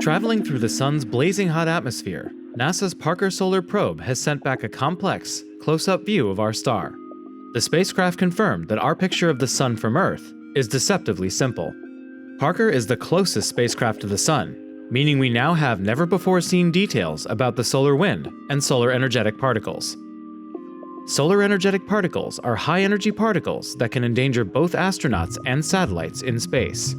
Traveling through the sun's blazing hot atmosphere, NASA's Parker Solar Probe has sent back a complex, close-up view of our star. The spacecraft confirmed that our picture of the sun from Earth is deceptively simple. Parker is the closest spacecraft to the sun, meaning we now have never-before-seen details about the solar wind and solar energetic particles. Solar energetic particles are high-energy particles that can endanger both astronauts and satellites in space.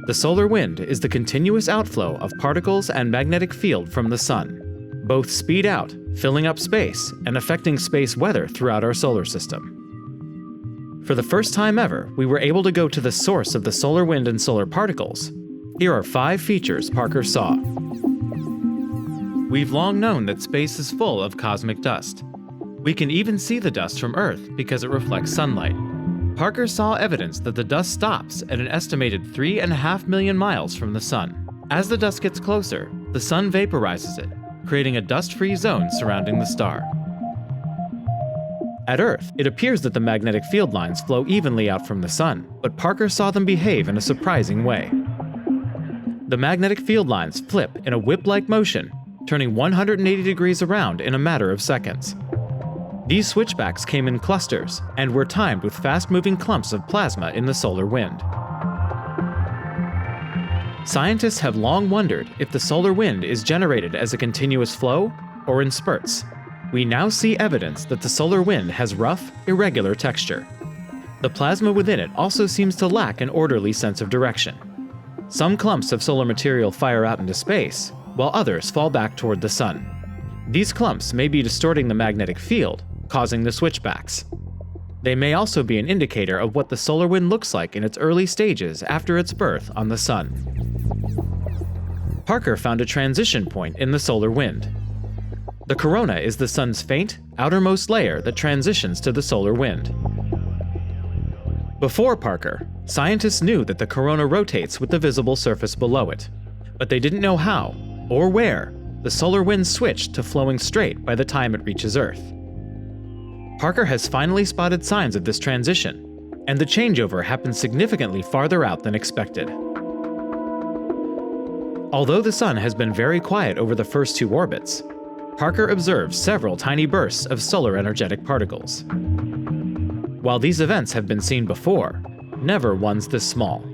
The solar wind is the continuous outflow of particles and magnetic field from the sun. Both speed out, filling up space and affecting space weather throughout our solar system. For the first time ever, we were able to go to the source of the solar wind and solar particles. Here are 5 features Parker saw. We've long known that space is full of cosmic dust. We can even see the dust from Earth because it reflects sunlight. Parker saw evidence that the dust stops at an estimated 3.5 million miles from the sun. As the dust gets closer, the sun vaporizes it, creating a dust-free zone surrounding the star. At Earth, it appears that the magnetic field lines flow evenly out from the sun, but Parker saw them behave in a surprising way. The magnetic field lines flip in a whip-like motion, turning 180 degrees around in a matter of seconds. These switchbacks came in clusters and were timed with fast-moving clumps of plasma in the solar wind. Scientists have long wondered if the solar wind is generated as a continuous flow or in spurts. We now see evidence that the solar wind has rough, irregular texture. The plasma within it also seems to lack an orderly sense of direction. Some clumps of solar material fire out into space, while others fall back toward the sun. These clumps may be distorting the magnetic field, causing the switchbacks. They may also be an indicator of what the solar wind looks like in its early stages after its birth on the sun. Parker found a transition point in the solar wind. The corona is the sun's faint, outermost layer that transitions to the solar wind. Before Parker, scientists knew that the corona rotates with the visible surface below it, but they didn't know how, or where, the solar wind switched to flowing straight by the time it reaches Earth. Parker has finally spotted signs of this transition, and the changeover happened significantly farther out than expected. Although the sun has been very quiet over the first 2 orbits, Parker observed several tiny bursts of solar energetic particles. While these events have been seen before, never ones this small.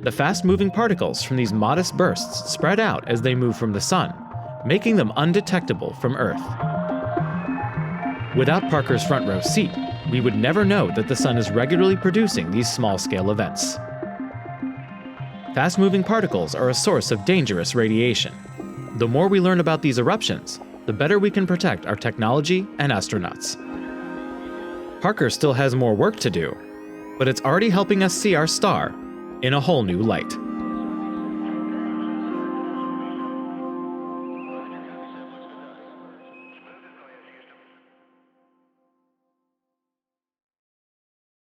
The fast-moving particles from these modest bursts spread out as they move from the sun, making them undetectable from Earth. Without Parker's front row seat, we would never know that the sun is regularly producing these small-scale events. Fast-moving particles are a source of dangerous radiation. The more we learn about these eruptions, the better we can protect our technology and astronauts. Parker still has more work to do, but it's already helping us see our star in a whole new light.